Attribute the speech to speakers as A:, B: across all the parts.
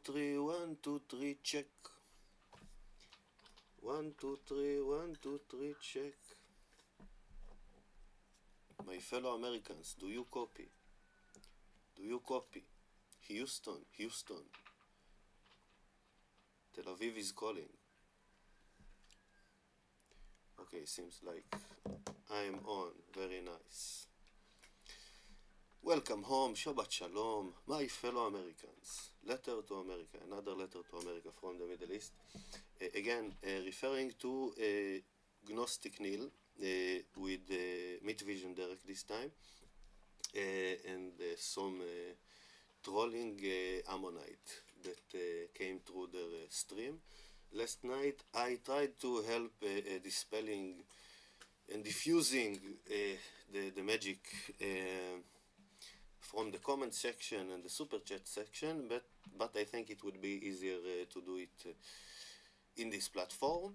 A: 3, 1, 2, 3, check. 1, 2, 3, 1, 2, 3, check. My fellow Americans, do you copy? Do you copy? Houston, Houston. Tel Aviv is calling. Okay, seems like I am on. Very nice. Welcome home, Shabbat Shalom, my fellow Americans. Letter to America, another letter to America from the Middle East. Again, referring to Gnostic Neal with Meat Vision Darek this time, and some trolling ammonite that came through their stream. Last night I tried to help dispelling and diffusing the magic from the comment section and the super chat section, but I think it would be easier to do it in this platform.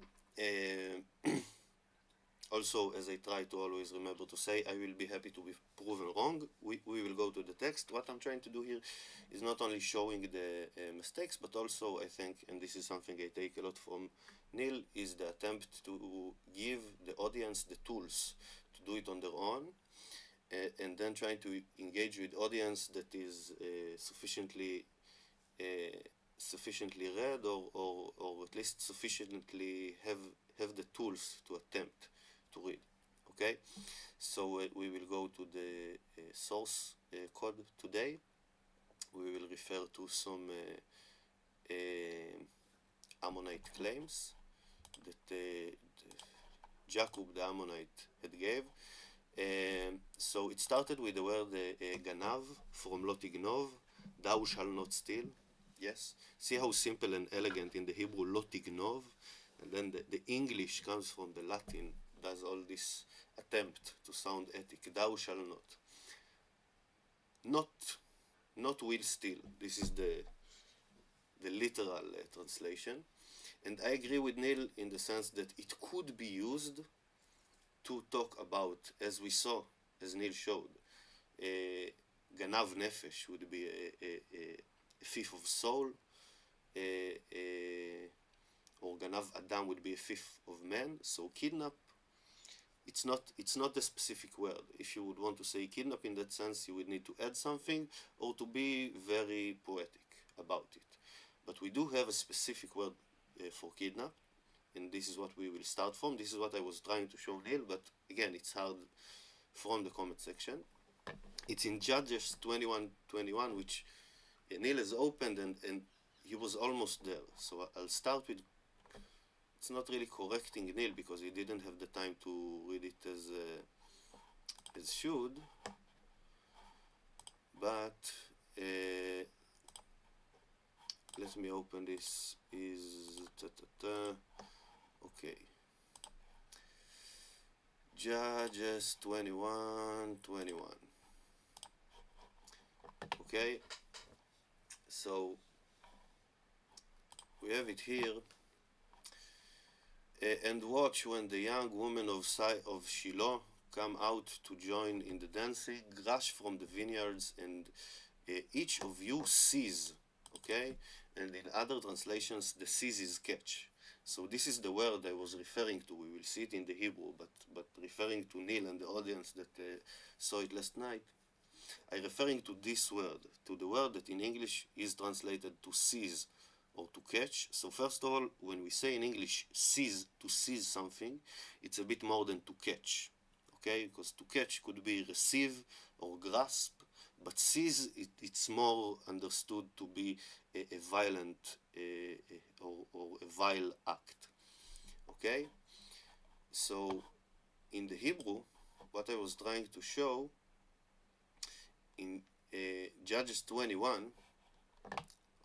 A: Also, as I try to always remember to say, I will be happy to be proven wrong. We will go to the text. What I'm trying to do here is not only showing the mistakes, but also I think, and this is something I take a lot from Neal, is the attempt to give the audience the tools to do it on their own, and then trying to engage with audience that is sufficiently read or at least sufficiently have the tools to attempt to read. Okay, so we will go to the source code today. We will refer to some ammonite claims that Jacob the Ammonite had gave. So it started with the word ganav from lo tignov, thou shall not steal. Yes, see how simple and elegant in the Hebrew lo tignov, and then the English comes from the Latin, does all this attempt to sound ethic. Thou shall not will steal. This is the literal translation, and I agree with Neal in the sense that it could be used to talk about, as we saw, as Neal showed, ganav nefesh would be a thief of soul, or ganav adam would be a thief of man. So kidnap, it's not a specific word. If you would want to say kidnap in that sense, you would need to add something or to be very poetic about it. But we do have a specific word for kidnap, and this is what we will start from. This is what I was trying to show Neal, but again, it's hard from the comment section. It's in Judges 21:21, which Neal has opened, and he was almost there. So I'll start with, it's not really correcting Neal because he didn't have the time to read it as should, but let me open this. Okay, Judges 21:21. Okay, so we have it here. And watch when the young women of Shiloh come out to join in the dancing, rush from the vineyards, and each of you sees. Okay, and in other translations, the seize is catch. So this is the word I was referring to. We will see it in the Hebrew, but referring to Neal and the audience that saw it last night, I'm referring to this word, to the word that in English is translated to seize or to catch. So first of all, when we say in English seize, to seize something, it's a bit more than to catch. Okay, because to catch could be receive or grasp, but seize, it's more understood to be a violent or a vile act. Okay, so in the Hebrew, what I was trying to show in Judges 21,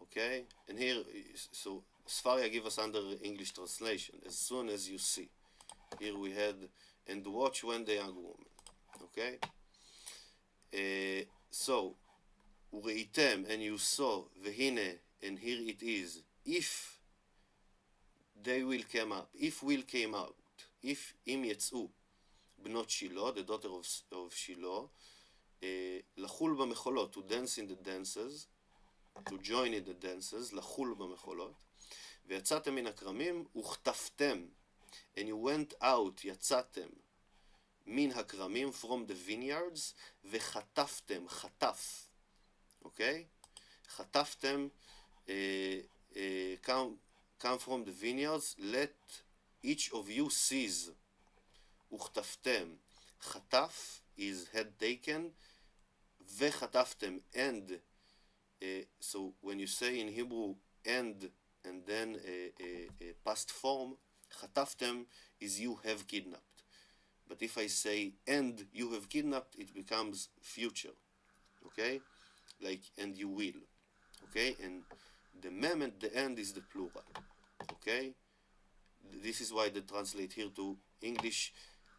A: okay, and here, so Sfaria give us under English translation, as soon as you see. Here we had, and watch when the young woman, okay? So, וראיתם, and you saw, והנה, and here it is, if they will come up, if will came out, if אם יצאו, בנות שילה, the daughter of שילה, לחול במחולות, to dance in the dances, to join in the dances, לחול במחולות, ויצאתם מן הכרמים, וחטפתם, and you went out, יצאתם, מן הכרמים, from the vineyards, וחטפתם, חטף, אוקיי? חטפתם, come from the vineyards, let each of you seize, וחטפתם, חטף is had taken, וחטפתם, and, so when you say in Hebrew, and then past form, חטפתם is you have kidnapped. But if I say and you have kidnapped, it becomes future, okay? Like and you will, okay? And the mem at the end is the plural, okay? This is why they translate here to English,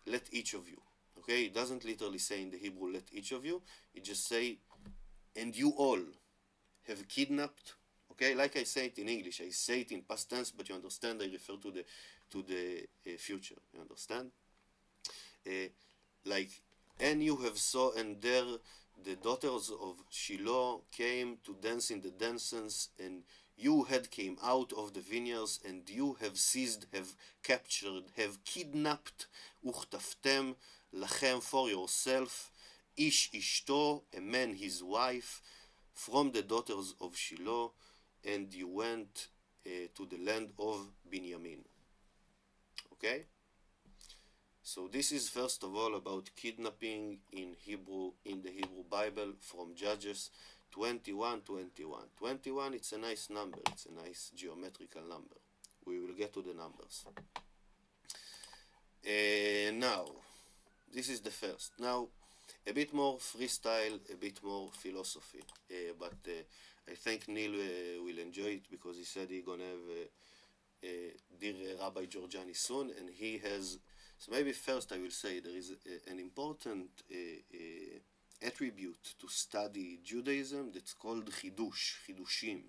A: let each of you, okay? It doesn't literally say in the Hebrew, let each of you. It just say, and you all have kidnapped, okay? Like I say it in English, I say it in past tense, but you understand I refer to the future, you understand? Like, and you have saw, and there the daughters of Shiloh came to dance in the dances, and you had came out of the vineyards, and you have seized, have captured, have kidnapped, וחטפתם לכם for yourself, ish ishto, a man his wife, from the daughters of Shiloh, and you went to the land of Binyamin. Okay? So this is first of all about kidnapping in Hebrew, in the Hebrew Bible, from Judges 21:21. 21, it's a nice number, it's a nice geometrical number. We will get to the numbers. Now, this is the first. Now, a bit more freestyle, a bit more philosophy. But I think Neal will enjoy it because he said he's gonna have dear Rabbi Jorjani soon, and he has. So maybe first I will say there is an important attribute to study Judaism that's called chidushim,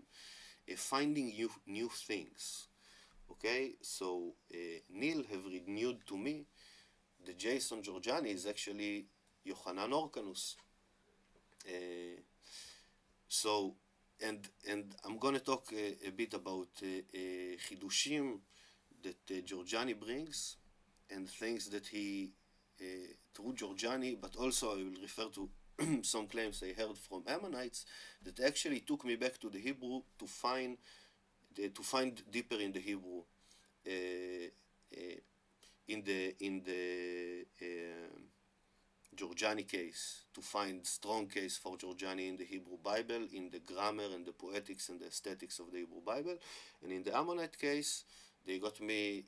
A: finding new things. Okay, so Neal have renewed to me the Jason Jorjani is actually Yochanan Horknus. So and I'm gonna talk a bit about chidushim that Jorjani brings, and things that he, through Jorjani, but also I will refer to some claims I heard from Ammonites that actually took me back to the Hebrew to find deeper in the Hebrew, in the Jorjani case, to find strong case for Jorjani in the Hebrew Bible, in the grammar and the poetics and the aesthetics of the Hebrew Bible, and in the Ammonite case, they got me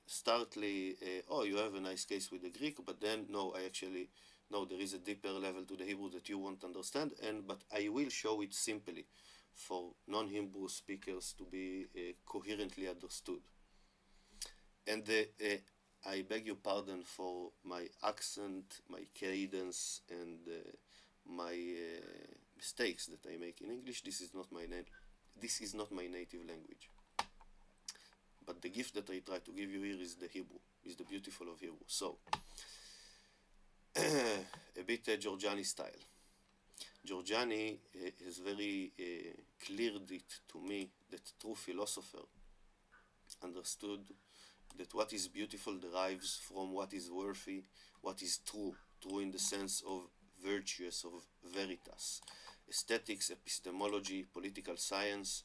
A: startly, oh, you have a nice case with the Greek, but then, no, there is a deeper level to the Hebrew that you won't understand, but I will show it simply for non-Hebrew speakers to be coherently understood. And I beg your pardon for my accent, my cadence, and my mistakes that I make in English. This is not my native language. But the gift that I try to give you here is the Hebrew, is the beautiful of Hebrew. So, a bit Jorjani style. Jorjani has very cleared it to me that true philosopher understood that what is beautiful derives from what is worthy, what is true in the sense of virtuous, of veritas, esthetics, epistemology, political science,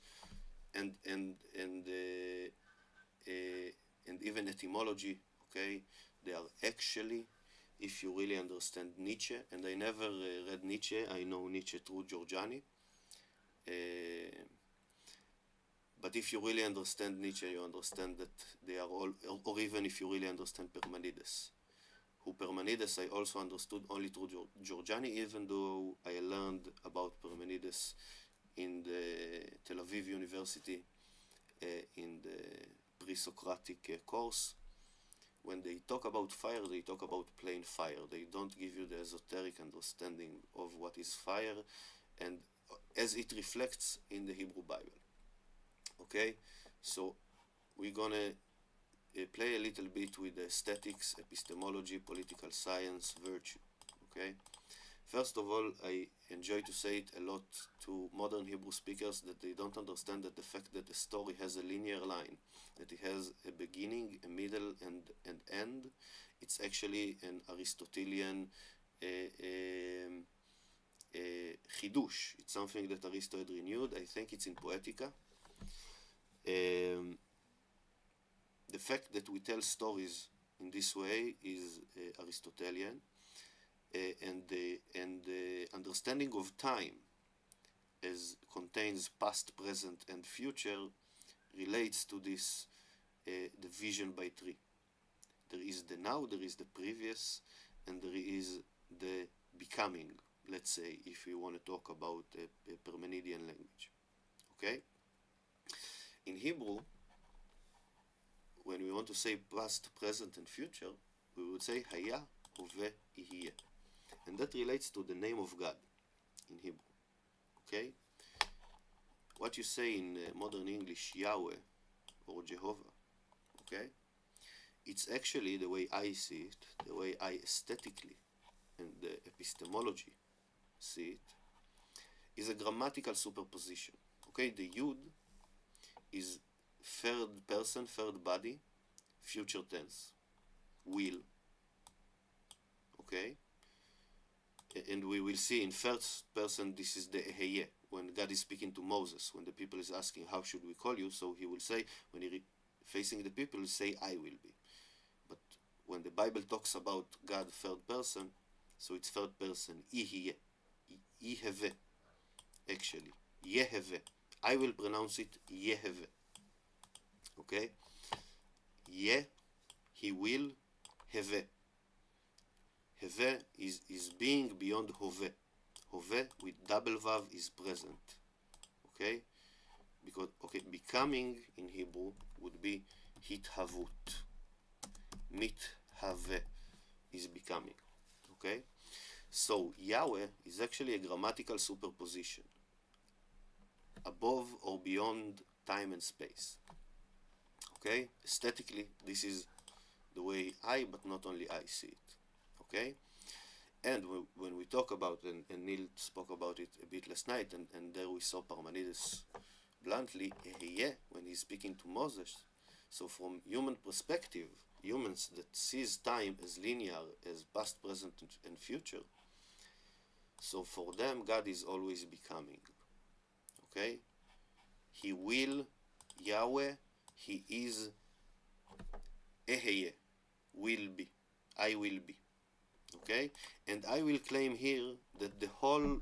A: and even etymology, okay? They are actually, if you really understand Nietzsche, and I never read Nietzsche, I know Nietzsche through Jorjani, but if you really understand Nietzsche, you understand that they are all, or even if you really understand Parmenides, who Parmenides I also understood only through Jorjani, even though I learned about Parmenides in the Tel Aviv University, in the pre-Socratic course. When they talk about fire, they talk about plain fire. They don't give you the esoteric understanding of what is fire, and as it reflects in the Hebrew Bible. Okay, so we're gonna play a little bit with the aesthetics, epistemology, political science, virtue. Okay, first of all, I enjoy to say it a lot to modern Hebrew speakers, that they don't understand that the fact that a story has a linear line, that it has a beginning, a middle, and end, it's actually an Aristotelian chidush. It's something that Aristotle had renewed. I think it's in Poetica. The fact that we tell stories in this way is Aristotelian, and the understanding of time as contains past, present, and future relates to this division by three. There is the now, there is the previous, and there is the becoming, let's say, if we want to talk about a Parmenidean language. Okay? In Hebrew, when we want to say past, present, and future, we would say haya, hove, yeye. And that relates to the name of God in Hebrew. Okay? What you say in modern English, Yahweh or Jehovah, okay? It's actually the way I see it, the way I aesthetically and the epistemology see it, is a grammatical superposition. Okay? The Yud is third person, third body, future tense, will. Okay? And we will see in first person this is the Ehyeh, when God is speaking to Moses, when the people is asking how should we call you, so he will say, when he facing the people, he will say I will be. But when the Bible talks about God third person, so it's third person, Yehye, Yehve, actually, Yehve. I will pronounce it Yehve. Okay? Ye, he will, Heve. Heve is being beyond Hove. Hove with double vav is present. Okay? Because, okay, becoming in Hebrew would be hithavut. Mithave is becoming. Okay? So, Yahweh is actually a grammatical superposition. Above or beyond time and space. Okay? Aesthetically, this is the way I, but not only I, see it. Okay? And when we talk about, and Neal spoke about it a bit last night, and there we saw Parmenides bluntly, Ehyeh, when he's speaking to Moses. So from human perspective, humans that sees time as linear, as past, present, and future, so for them, God is always becoming. Okay? He will, Yahweh, he is, Ehyeh, will be, I will be. Okay? And I will claim here that the whole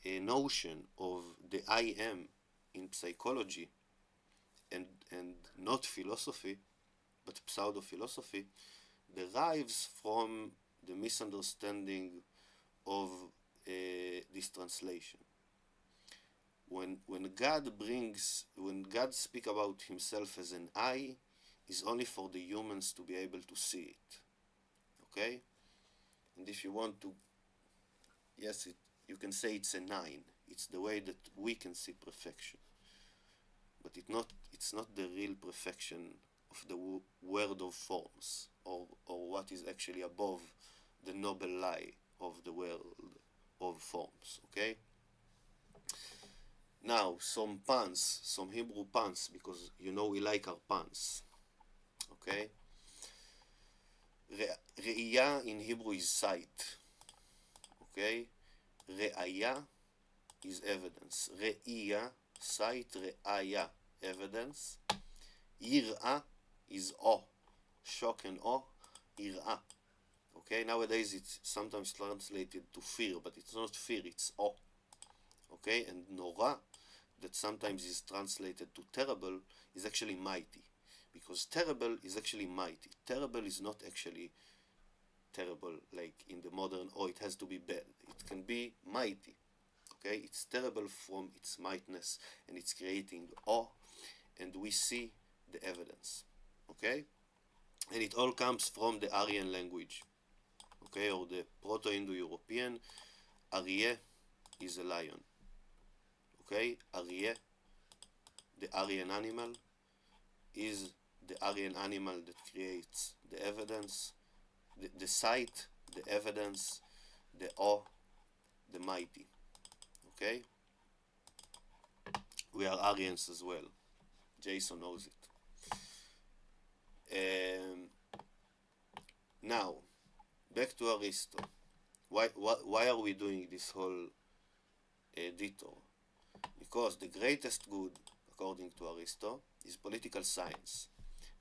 A: notion of the I am in psychology and not philosophy, but pseudo-philosophy, derives from the misunderstanding of this translation. When God speaks about himself as an I, is only for the humans to be able to see it. Okay? And if you want to, yes, you can say it's a 9. It's the way that we can see perfection. But it's not the real perfection of the world of forms, or what is actually above the noble lie of the world of forms. Okay? Now, some puns, some Hebrew puns, because you know we like our puns. Okay? Re'iyah in Hebrew is sight. Okay? Re'ayah is evidence. Re'iyah, sight, re'ayah, evidence. Yir'ah is awe. Shock and awe. Yir'ah. Okay? Nowadays it's sometimes translated to fear, but it's not fear, it's awe. Okay? And Nora, that sometimes is translated to terrible, is actually mighty. Because terrible is actually mighty. Terrible is not actually terrible like in the modern, it has to be bad. It can be mighty. Okay? It's terrible from its mightiness, and it's creating awe, and we see the evidence. Okay? And it all comes from the Aryan language. Okay? Or the Proto-Indo-European. Aryeh is a lion. Okay? Aryeh, the Aryan animal, is the Aryan animal that creates the evidence, the sight, the evidence, the awe, the mighty. Okay? We are Aryans as well. Jason knows it. Now, back to Aristotle. Why are we doing this whole detour? Because the greatest good, according to Aristotle, is political science.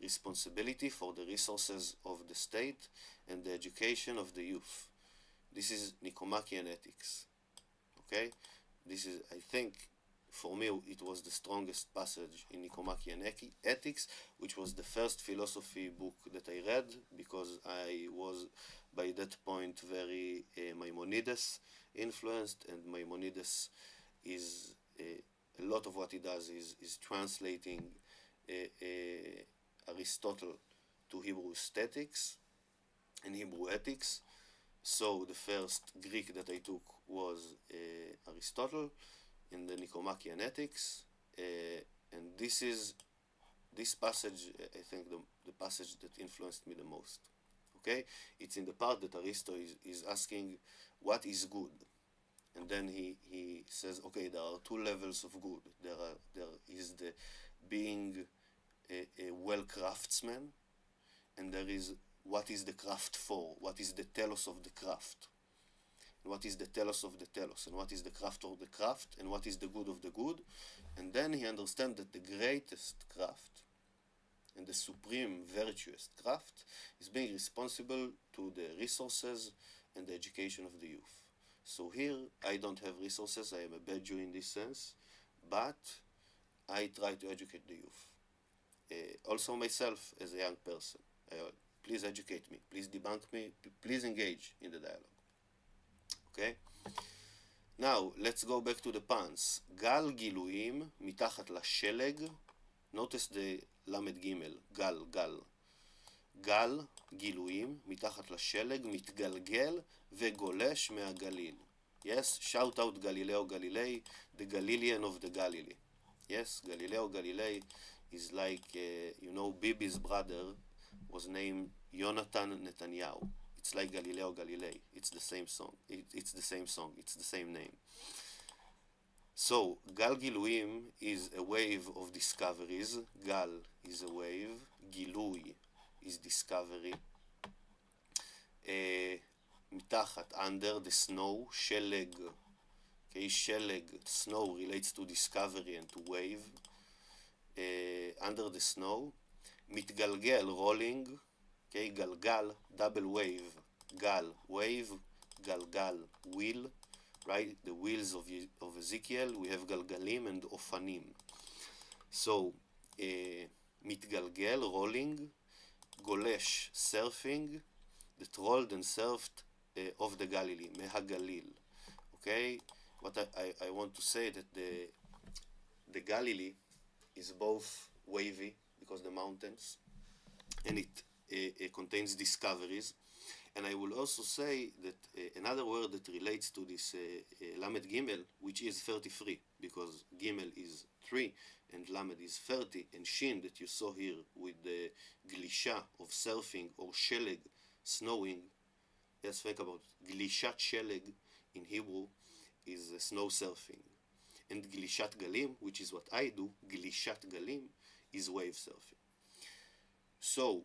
A: Responsibility for the resources of the state and the education of the youth. This is Nicomachean ethics. Okay? This is, I think, for me, it was the strongest passage in Nicomachean ethics, which was the first philosophy book that I read, because I was, by that point, very Maimonides influenced, and Maimonides is, a lot of what he does is translating Aristotle to Hebrew aesthetics and Hebrew ethics. So the first Greek that I took was Aristotle in the Nicomachean ethics, and this passage, I think, the passage that influenced me the most. Okay, it's in the part that Aristotle is asking what is good, and then he says, okay, there are two levels of good. There is the being a well craftsman, and there is what is the craft for, what is the telos of the craft, and what is the telos of the telos, and what is the craft of the craft, and what is the good of the good. And then he understands that the greatest craft and the supreme virtuous craft is being responsible to the resources and the education of the youth. So here I don't have resources, I am a bad Jew in this sense, but I try to educate the youth. Also myself as a young person. Please educate me, please debunk me, please engage in the dialogue. Okay? Now, let's go back to the puns. גל גילויים מתחת לשלג. Notice the למד גימל, גל, גל. גל גילויים מתחת לשלג, מתגלגל וגולש מהגליל. Yes, shout out Galileo Galilei, the Galilean of the Galilee. Yes, Galileo Galilei is like, Bibi's brother was named Yonatan Netanyahu. It's like Galileo Galilei. It's the same song. It's the same song. It's the same name. So, Gal Giluim is a wave of discoveries. Gal is a wave. Gilui is discovery. מתחת, under the snow, שלג. Okay, שלג, snow relates to discovery and to wave. Under the snow. מתגלגל, rolling. Okay, גלגל, double wave. גל, wave. גלגל, wheel. Right, the wheels of Ezekiel. We have גלגלים and אופנים. So, מתגלגל, rolling. גולש, surfing. That rolled and surfed of the Galilee, מהגליל. Okay, what I want to say that the Galilee is both wavy, because the mountains, and it contains discoveries. And I will also say that another word that relates to this Lamed Gimel, which is 33, because Gimel is 3 and Lamed is 30, and Shin that you saw here with the Glisha of surfing or Sheleg, snowing. Let's think about Glishat Sheleg in Hebrew is snow surfing. And Glishat Galim, which is what I do, Glishat Galim is wave surfing. So,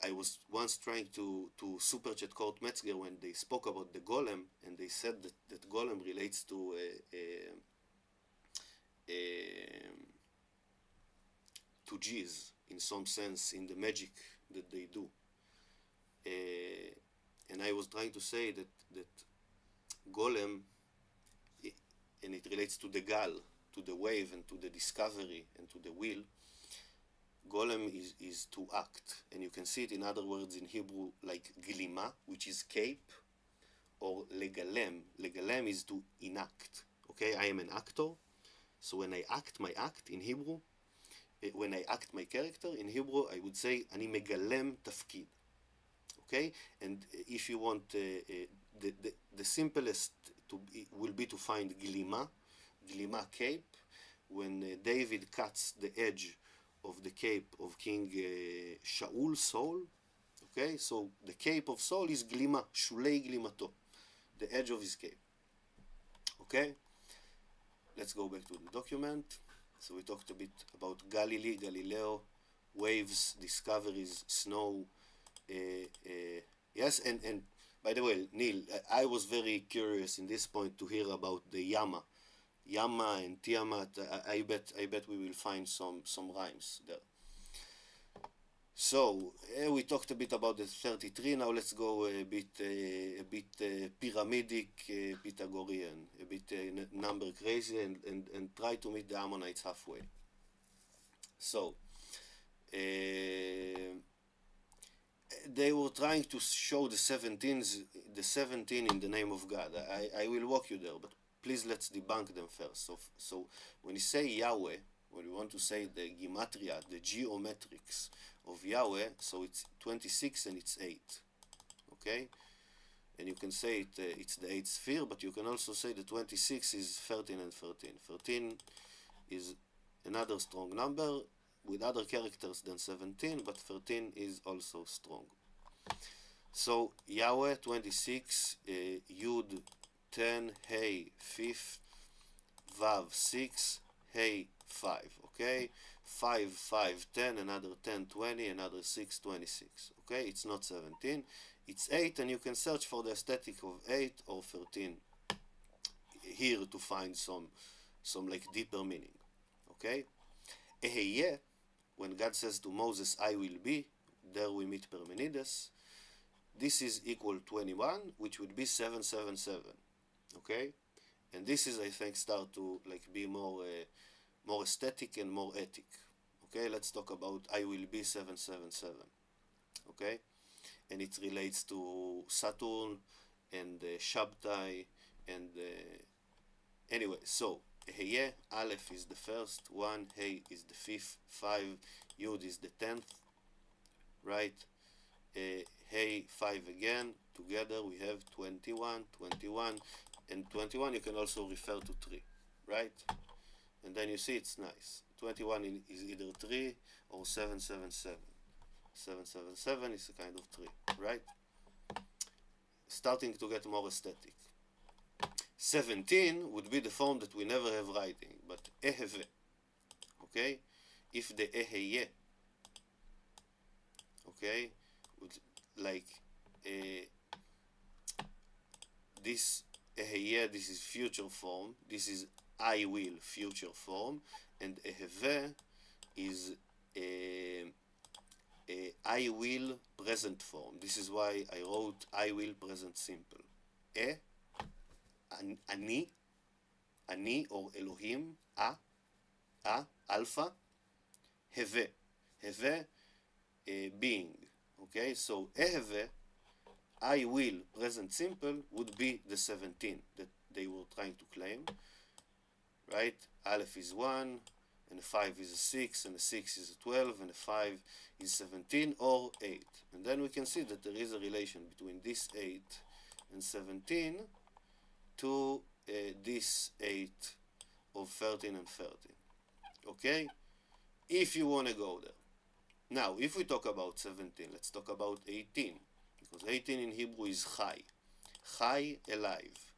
A: I was once trying to super chat Kurt Metzger when they spoke about the golem, and they said that golem relates to G's in some sense in the magic that they do. And I was trying to say that golem, and it relates to the gal, to the wave, and to the discovery, and to the wheel. Golem is to act, and you can see it in other words in Hebrew like glima, which is cape, or legalem. Legalem is to enact. Okay, I am an actor, so when I act my act in Hebrew, when I act my character in Hebrew, I would say אני מגלם תפקיד. Okay, and if you want, the simplest will be to find glima cape. When David cuts the edge of the cape of King Shaul, Saul, okay, so the cape of Saul is glima, shulei glimato, the edge of his cape. Okay? Let's go back to the document. So we talked a bit about Galileo, waves, discoveries, snow. Yes, and by the way, Neal, I was very curious in this point to hear about the Yama and Tiamat. I bet we will find some rhymes there. So we talked a bit about the 33. Now let's go a bit pyramidic, Pythagorean, a bit number crazy, and try to meet the Ammonites halfway. So they were trying to show the 17 in the name of God. I will walk you there, but please let's debunk them first. So when you say Yahweh, when you want to say the gematria, the geometrics of Yahweh, so it's 26 and it's 8. Okay? And you can say it's the 8th sphere, but you can also say the 26 is 13 and 13. 13 is another strong number with other characters than 17, but 13 is also strong. So Yahweh 26, Yud 10, Hey 5, Vav 6, Hey 5. Okay? 5, 5, 10, another 10, 20, another 6, 26. Okay? It's not 17. It's 8, and you can search for the aesthetic of 8 or 13 here to find some like deeper meaning. Okay? Yeye, when God says to Moses, I will be, there we meet Parmenides. This is equal 21, which would be 777. Okay? And this is, I think, start to like be more aesthetic and more ethic. Okay? Let's talk about I will be 777. Okay? And it relates to Saturn and Shabtai and anyway, so Heye, Aleph is the first, 1, Hey is the 5th, 5, Yud is the 10th, right? Hey, 5 again, together we have 21, and 21 you can also refer to 3, right? And then you see it's nice. 21 is either 3 or 777. 777 is a kind of 3, right? Starting to get more aesthetic. 17 would be the form that we never have writing, but eheve. Okay? If the eheye, okay, would like this eheye, this is future form, this is I will future form, and eheve is I will present form. This is why I wrote I will present simple. אני or אלוהים, alpha, הווה, being. Okay, so eheve, I will present simple would be the 17 that they were trying to claim, right? Aleph is 1, and a 5 is a 6, and a 6 is a 12, and a 5 is 17 or 8. And then we can see that there is a relation between this 8 and 17 to this 8 of 13 and 13. Okay? If you want to go there. Now, if we talk about 17, let's talk about 18. Because 18 in Hebrew is chai. Chai, alive.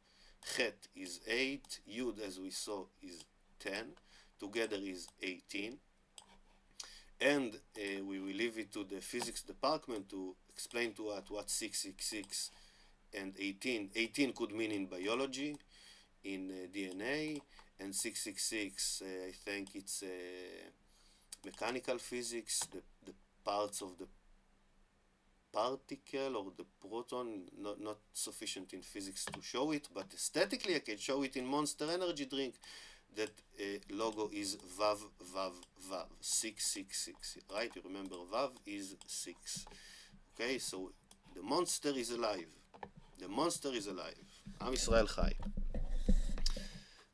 A: Chet is 8. Yud, as we saw, is 10. Together is 18. And we will leave it to the physics department to explain to us what 666 and 18 could mean in biology, in DNA, and 666, I think it's mechanical physics, the parts of the particle or the proton, not sufficient in physics to show it, but aesthetically I can show it in Monster Energy drink, that logo is Vav, Vav, Vav, 666, right? You remember Vav is 6. Okay, so the monster is alive. The monster is alive. Am Yisrael Chai.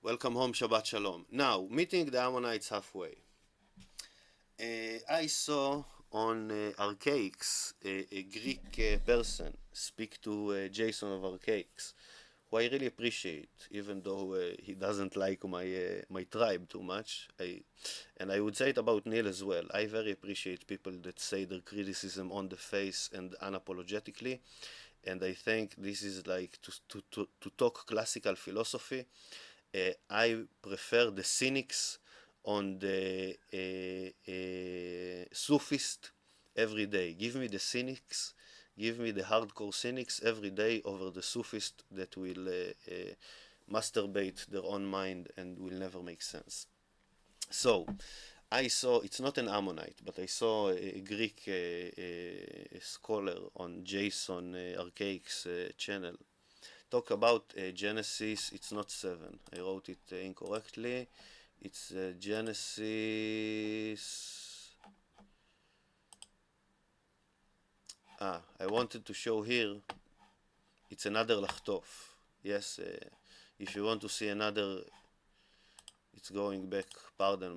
A: Welcome home, Shabbat Shalom. Now, meeting the Ammonites halfway. I saw on Archaics a Greek person speak to Jason of Archaics, who I really appreciate, even though he doesn't like my tribe too much. And I would say it about Neal as well. I very appreciate people that say their criticism on the face and unapologetically. and I think this is like to talk classical philosophy. I prefer the cynics on the sophist every day. Give me the cynics, give me the hardcore cynics every day over the sophist that will masturbate their own mind and will never make sense. So, I saw, it's not an Ammonite, but I saw a Greek scholar on Jason Archaic's channel talk about Genesis. It's not 7. I wrote it incorrectly. It's Genesis. I wanted to show here. It's another Lachtov. Yes, if you want to see another, it's going back. Pardon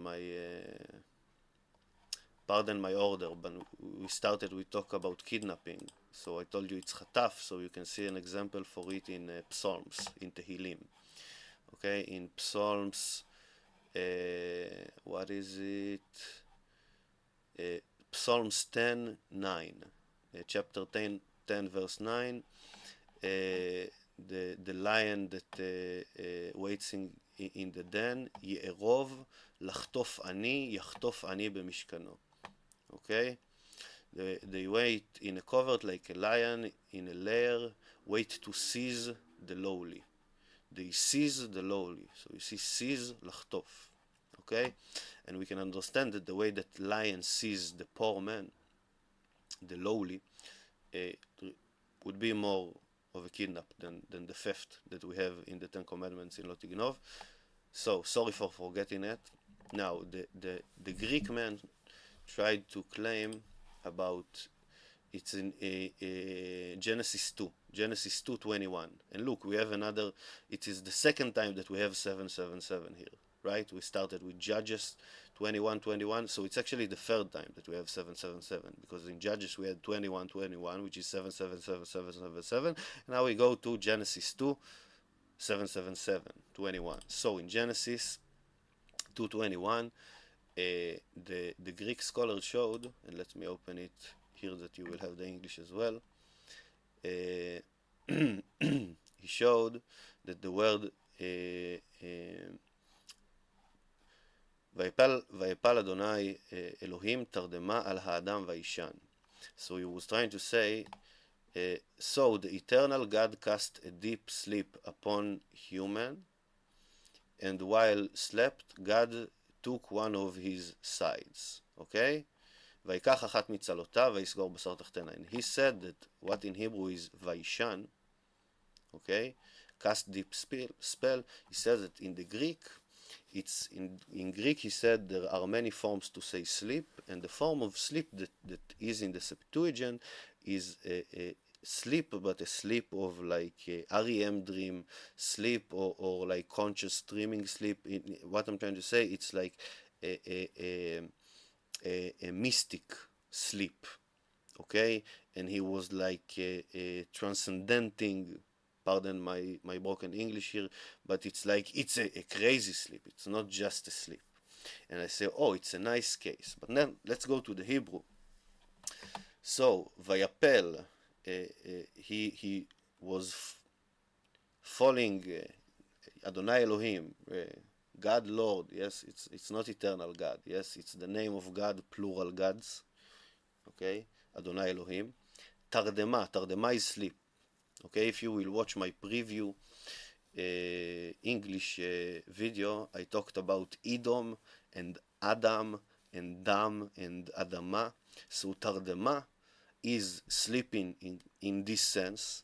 A: my order, but we started, we talk about kidnapping. So I told you it's Chataf, so you can see an example for it in Psalms, in Tehillim. Okay, in Psalms, what is it? Psalms 10:9, chapter 10, verse 9. The lion that waits in the den, יערוב, לחטוף אני, יחטוף אני במשכנו. Okay? They wait in a covert like a lion, in a lair, wait to seize the lowly. They seize the lowly. So you see, seize, לחטוף. Okay? And we can understand that the way that lion sees the poor man, the lowly, would be more of a kidnap than the theft that we have in the Ten Commandments in Lo Tignov. So, sorry for forgetting it. Now, the Greek man tried to claim about, it's in Genesis 2, Genesis 2:21. And look, we have another, it is the second time that we have 777 here, right? We started with Judges 21:21, so it's actually the third time that we have 777, because in Judges we had 21:21, which is 777, and now we go to Genesis 2, 777:21. So in Genesis 2:21, the Greek scholar showed, and let me open it here that you will have the English as well. He showed that the word ויפל אדוני אלוהים תרדמה על האדם והאישן. So he was trying to say, so the eternal God cast a deep sleep upon human, and while slept, God took one of his sides. Okay? ויקח אחת מצלותיו ויסגור בשר תחתנה. And he said that what in Hebrew is vaishan, okay? Cast deep spell. He says that in the Greek, it's in Greek he said there are many forms to say sleep, and the form of sleep that is in the Septuagint is a sleep, but a sleep of like REM dream sleep, or like conscious dreaming sleep. What I'm trying to say, it's like a mystic sleep, okay? And he was like transcendenting, pardon my broken English here, but it's like, it's a crazy sleep. It's not just a sleep. And I say, oh, it's a nice case. But then let's go to the Hebrew. So, Vayapel, he was falling, Adonai Elohim, God Lord, yes, it's not eternal God, yes, it's the name of God, plural gods, okay, Adonai Elohim. Tardema is sleep. Okay, if you will watch my preview English video, I talked about Edom and Adam and Dam and Adama. So Tardema is sleeping in this sense.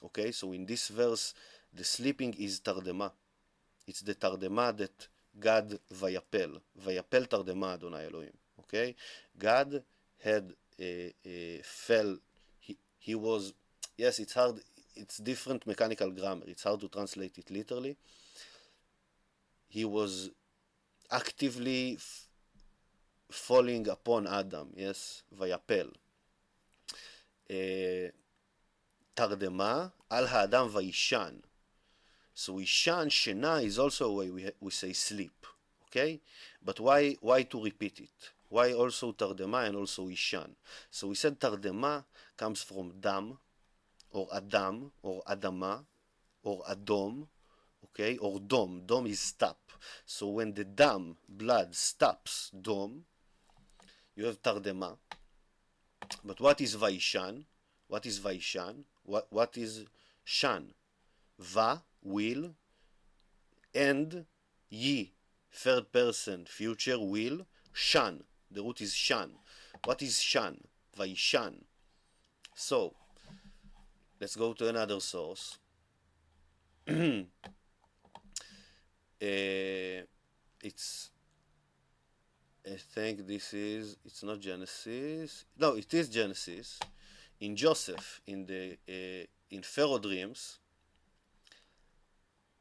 A: Okay, so in this verse, the sleeping is Tardema. It's the Tardema that God Vayapel Tardema Adonai Elohim. Okay, God had fell. He was, yes, it's hard. It's different mechanical grammar. It's hard to translate it literally. He was actively falling upon Adam. Yes, Vayapel. Tardema al haadam vayishan. So Ishan, Shena is also a way we say sleep. Okay? But why to repeat it? Why also Tardema and also Ishan? So we said Tardema comes from Dam. or Adam, or Adama, or Adom, okay, or Dom. Dom is stop. So when the dam, blood, stops Dom, you have Tardema. But what is Vaishan? What is Vaishan? What is Shan? Va, will, and Yi, third person, future, will, Shan. The root is Shan. What is Shan? Vaishan. So, let's go to another source. It's, I think this is, it's not Genesis. No, it is Genesis. In Joseph, in Pharaoh dreams,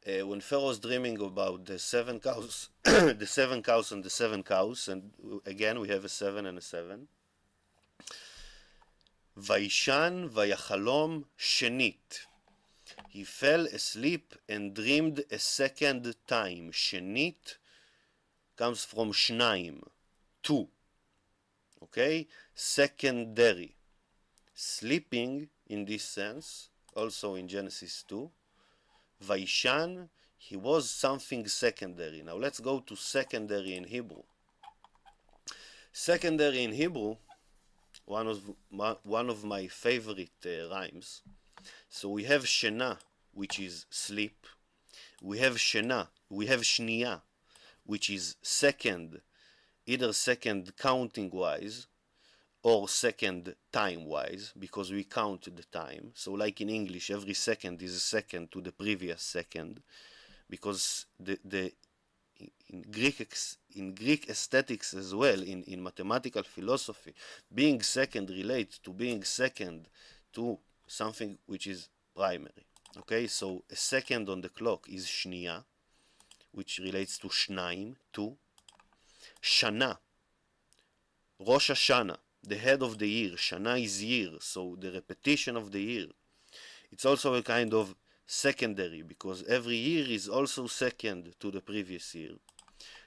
A: when Pharaoh is dreaming about the 7 cows, the 7 cows and the 7 cows, and again we have a 7 and a 7. Vaishan vayachalom shenit. He fell asleep and dreamed a second time. Shenit comes from shnaim, 2. Okay? Secondary. Sleeping in this sense, also in Genesis 2. Vaishan, he was something secondary. Now let's go to secondary in Hebrew. Secondary in Hebrew, one of my favorite rhymes. So we have shena, which is sleep. We have shena, we have shniya, which is second, either second counting wise or second time wise, because we count the time. So like in English, every second is a second to the previous second, because in Greek aesthetics as well, in mathematical philosophy, being second relates to being second to something which is primary. Okay, so a second on the clock is shniya, which relates to shnaim, 2. Shana, Rosh Hashanah, the head of the year. Shana is year, so the repetition of the year. It's also a kind of secondary, because every year is also second to the previous year.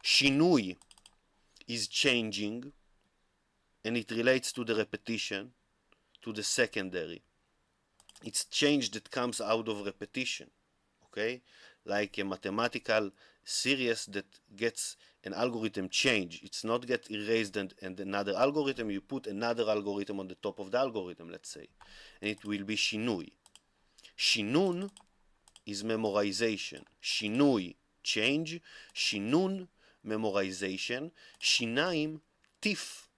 A: Shinui is changing, and it relates to the repetition, to the secondary. It's change that comes out of repetition, okay? Like a mathematical series that gets an algorithm change. It's not get erased and another algorithm. You put another algorithm on the top of the algorithm, let's say, and it will be shinui. Shinun is memorization. Shinui, change. Shinun, memorization. Shinaim, tif,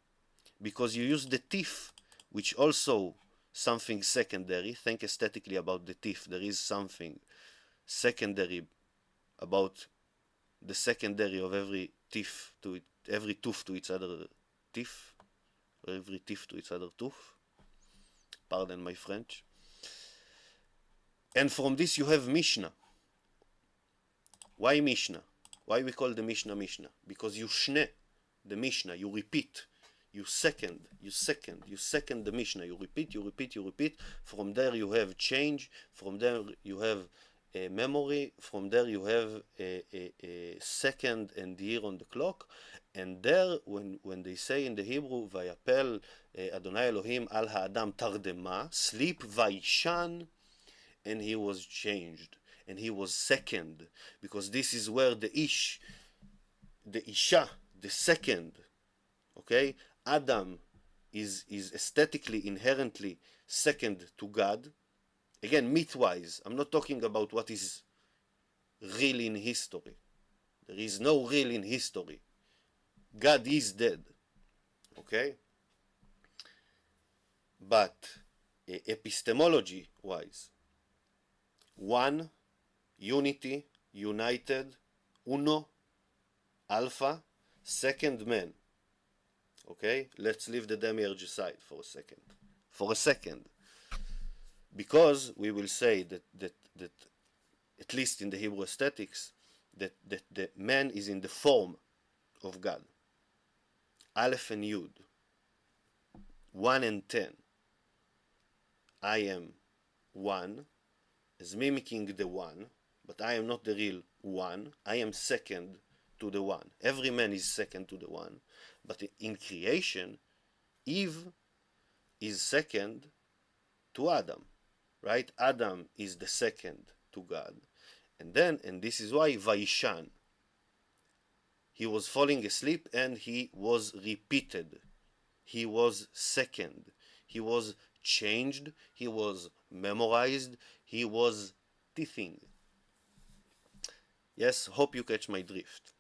A: because you use the tif, which also something secondary. Think aesthetically about the tif. There is something secondary about the secondary of every tif to it, every tooth to its other tif, or every tif to its other tooth. Pardon my French. And from this you have Mishnah. Why Mishnah? Why we call the Mishnah Mishnah? Because you shne the Mishnah, you repeat, you second the Mishnah, you repeat. From there you have change, from there you have memory, from there you have a second and year on the clock, and there when they say in the Hebrew vayapel Adonai Elohim al ha'adam tardema, sleep, vaishan, and he was changed, and he was second, because this is where the isha, the second, okay, Adam is aesthetically, inherently second to God. Again, myth-wise, I'm not talking about what is real in history. There is no real in history. God is dead. Okay? But epistemology-wise, one, unity, united, uno, alpha, second man. Okay? Let's leave the demiurge aside for a second. For a second. Because we will say that at least in the Hebrew aesthetics, that the man is in the form of God. Aleph and Yud, 1 and 10. I am 1, as mimicking the 1, but I am not the real 1. I am second to the 1. Every man is second to the 1. But in creation, Eve is second to Adam. right? Adam is the second to God. And then, and this is why, Vaishan. He was falling asleep and he was repeated. He was second. He was changed. He was memorized. He was teething. Yes, hope you catch my drift.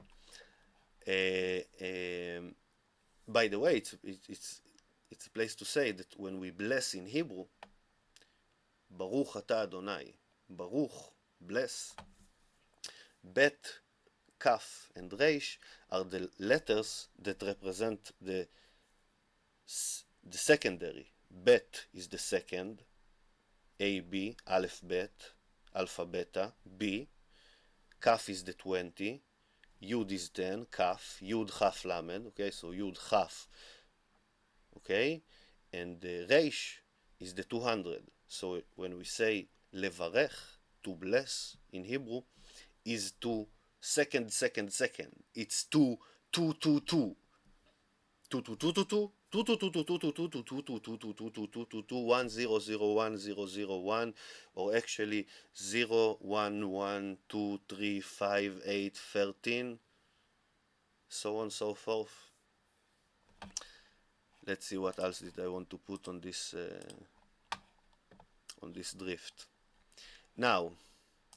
A: By the way, it's a place to say that when we bless in Hebrew, Baruch Ata Adonai, Baruch, bless, Bet, Kaf, and Reish are the letters that represent the secondary. Bet is the second, A, B, Aleph, Bet, Alpha, Beta, B. Kaf is the 20, Yud is 10, Kaf, Yud, Chaf, Lamed, okay, so Yud, Chaf, okay, and Reish is the 200. So when we say Levarech, to bless in Hebrew, is to second. It's two. 1001001, or actually 011235813, so on so forth. Let's see what else did I want to put on this drift. Now,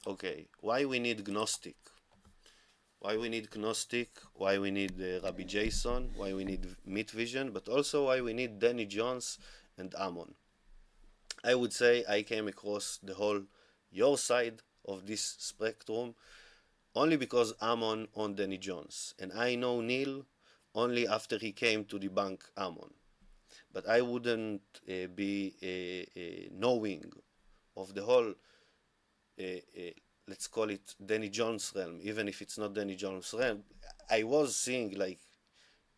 A: okay, why we need Gnostic? Why we need Gnostic, why we need Rabbi Jason, why we need Meat Vision, but also why we need Danny Jones and Ammon. I would say I came across the whole your side of this spectrum only because Ammon on Danny Jones, and I know Neal only after he came to debunk Ammon. But I wouldn't be knowing of the whole let's call it Danny Jones realm, even if it's not Danny Jones realm. I was seeing like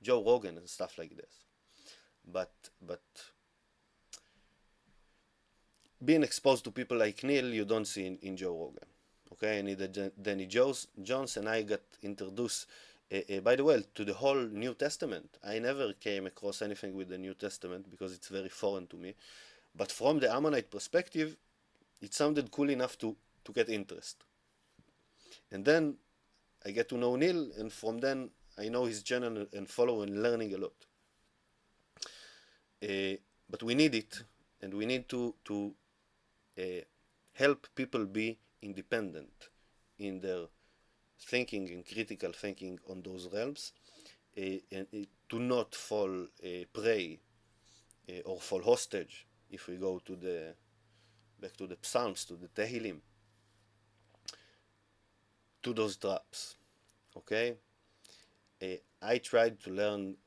A: Joe Rogan and stuff like this, but being exposed to people like Neal, you don't see in Joe Rogan. Okay, I needed Danny Jones, and I got introduced, by the way, to the whole New Testament. I never came across anything with the New Testament because it's very foreign to me, but from the Ammonite perspective, it sounded cool enough to get interest. And then I get to know Neal, and from then I know his channel and follow and learning a lot. But we need it, and we need to help people be independent in their thinking and critical thinking on those realms, and to not fall prey or fall hostage, if we go to back to the Psalms, to the Tehillim, to those traps. Okay, I tried to learn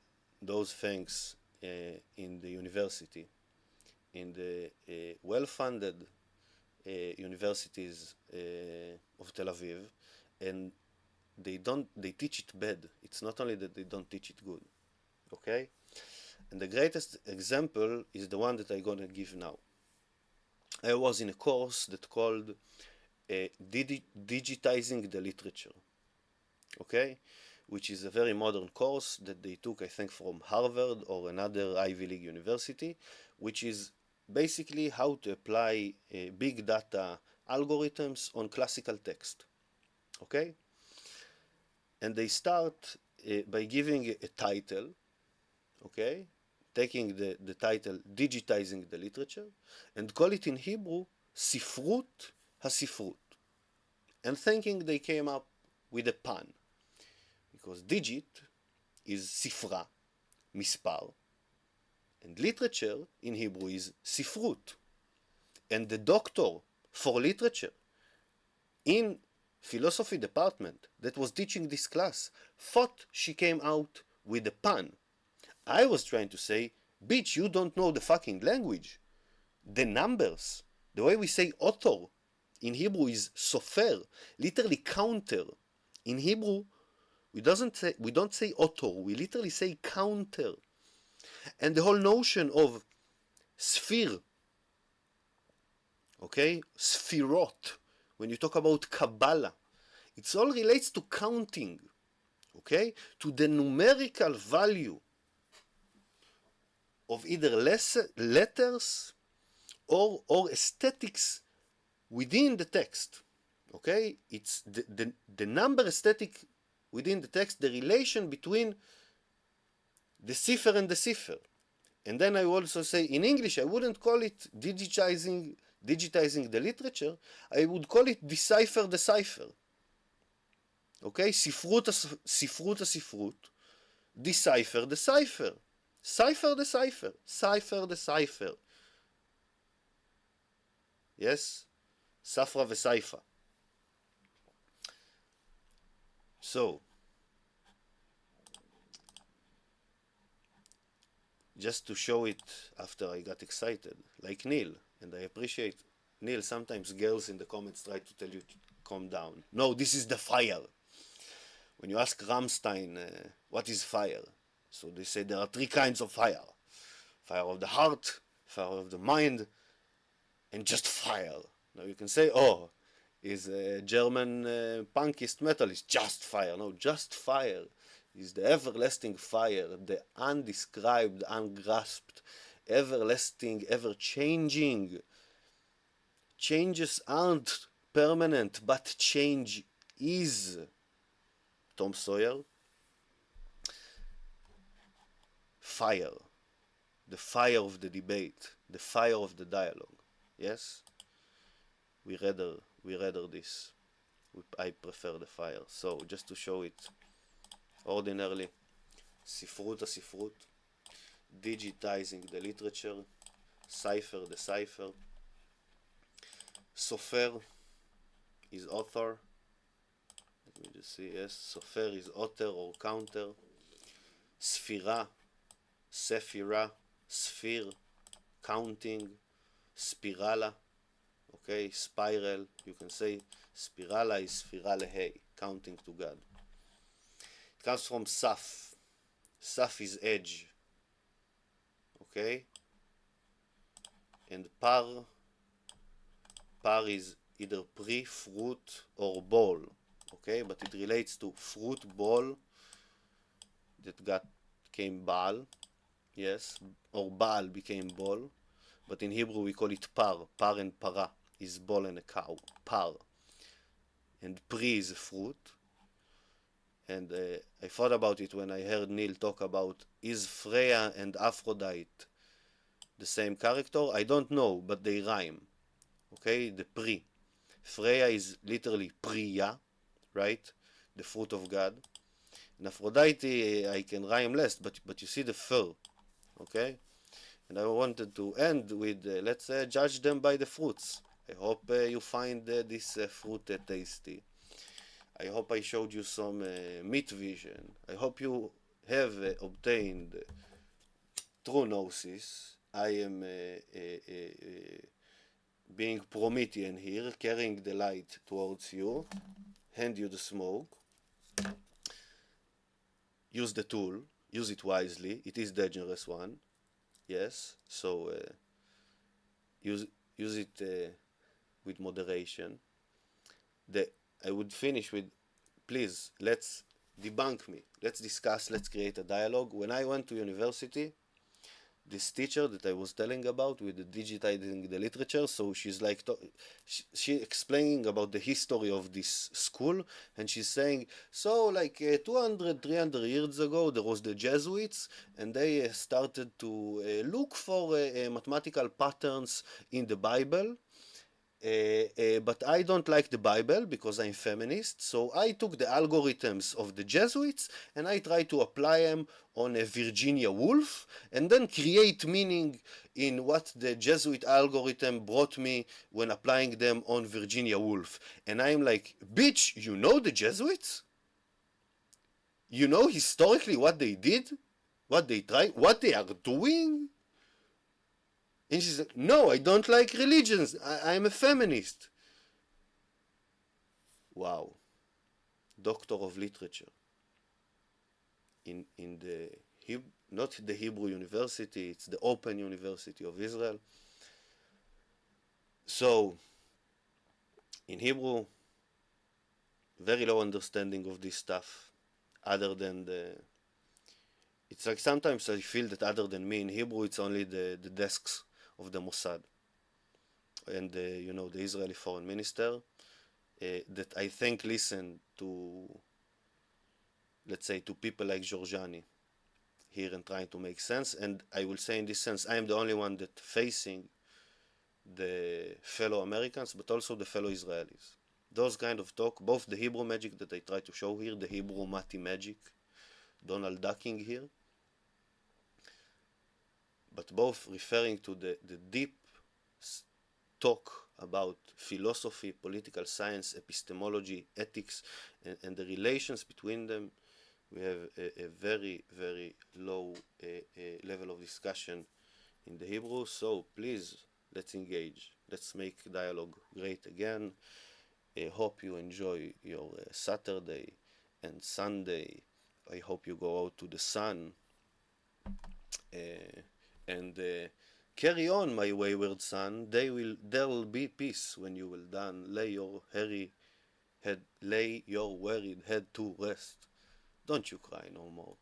A: those things in the university, in the well-funded universities of Tel Aviv, and they teach it bad. It's not only that they don't teach it good. Okay, and the greatest example is the one that I'm gonna give now. I was in a course that called digitizing the literature, okay, which is a very modern course that they took, I think, from Harvard or another Ivy League university, which is basically how to apply big data algorithms on classical text, okay. And they start by giving a title, okay, taking the title digitizing the literature, and call it in Hebrew Sifrut HaSifrut, and thinking they came up with a pun, because digit is Sifra, mispar, and literature in Hebrew is Sifrut. And the doctor for literature in philosophy department that was teaching this class thought she came out with a pun. I was trying to say, bitch, you don't know the fucking language. The numbers, the way we say author in Hebrew is sofer, literally counter. In Hebrew, we don't say author, we literally say counter. And the whole notion of sphere, okay, sphirot, when you talk about Kabbalah, it all relates to counting, okay, to the numerical value of either letters or aesthetics within the text. Okay, it's the number aesthetic within the text, the relation between the cipher and the cipher. And then I also say in English I wouldn't call it digitizing the literature, I would call it decipher the cipher. Okay, ספרות הספרות, decipher the cipher, cipher the cipher, cipher the cipher. Yes, ספרא וסייפא. So, just to show it after I got excited, like Neal, and I appreciate Neal, sometimes girls in the comments try to tell you to calm down. No, this is the fire. When you ask Rammstein, what is fire? So they say there are 3 kinds of fire. Fire of the heart, fire of the mind, and just fire. Now you can say, oh, is a German punkist metalist, just fire. No, just fire is the everlasting fire, the undescribed, ungrasped, everlasting, ever-changing. Changes aren't permanent, but change is. Tom Sawyer. Fire. The fire of the debate. The fire of the dialogue. Yes? We rather this. I prefer the fire. So, just to show it ordinarily. ספרות הספרות. Digitizing the literature. Cipher the cipher. סופר is author. Let me just see, yes, סופר is author or counter. ספירה, ספירה, ספיר, counting. ספירלה, okay, spiral, you can say ספירלה is ספירה להי, counting to God. It comes from סף. סף is edge, okay, and par is either pre, fruit, or ball, okay, but it relates to fruit ball that came Baal, yes, or Baal became ball, but in Hebrew we call it par and para is ball and a cow, par, and pre is a fruit. And I thought about it when I heard Neal talk about, is Freya and Aphrodite the same character? I don't know, but they rhyme. Okay, the pre. Freya is literally priya, right? The fruit of God. And Aphrodite, I can rhyme less, but you see the fur. Okay? And I wanted to end with, let's judge them by the fruits. I hope you find this fruit tasty. I hope I showed you some meat vision. I hope you have obtained true gnosis. I am being Promethean here, carrying the light towards you, hand you the smoke, use the tool, use it wisely, it is dangerous one, yes, so use it with moderation. I would finish with, please, let's debunk me, let's discuss, let's create a dialogue. When I went to university, this teacher that I was telling about with the digitizing the literature, so she's like, she explaining about the history of this school, and she's saying, so like 200, 300 years ago, there was the Jesuits, and they started to look for mathematical patterns in the Bible. But I don't like the Bible because I'm feminist, so I took the algorithms of the Jesuits and I tried to apply them on a Virginia Woolf and then create meaning in what the Jesuit algorithm brought me when applying them on Virginia Woolf. And I'm like, bitch, you know the Jesuits? You know historically what they did? What they tried? What they are doing? And she said, no, I don't like religions. I'm a feminist. Wow. Doctor of Literature. In the, not the Hebrew University, it's the Open University of Israel. So, in Hebrew, very low understanding of this stuff, other than it's like sometimes I feel that other than me in Hebrew, it's only the desks of the Mossad. and you know, the Israeli foreign minister, that I think listen to, let's say, to people like Jorjani here and trying to make sense. And I will say in this sense, I am the only one that facing the fellow Americans, but also the fellow Israelis. Those kind of talk, both the Hebrew magic that I try to show here, the Hebrew Mati magic, Donald Ducking here, but both referring to the deep talk about philosophy, political science, epistemology, ethics, and the relations between them. We have a very, very low level of discussion in the Hebrew, so please, let's engage. Let's make dialogue great again. Hope you enjoy your Saturday and Sunday. I hope you go out to the sun and carry on, my wayward son. There will be peace when you will done. Lay your wearied head to rest. Don't you cry no more.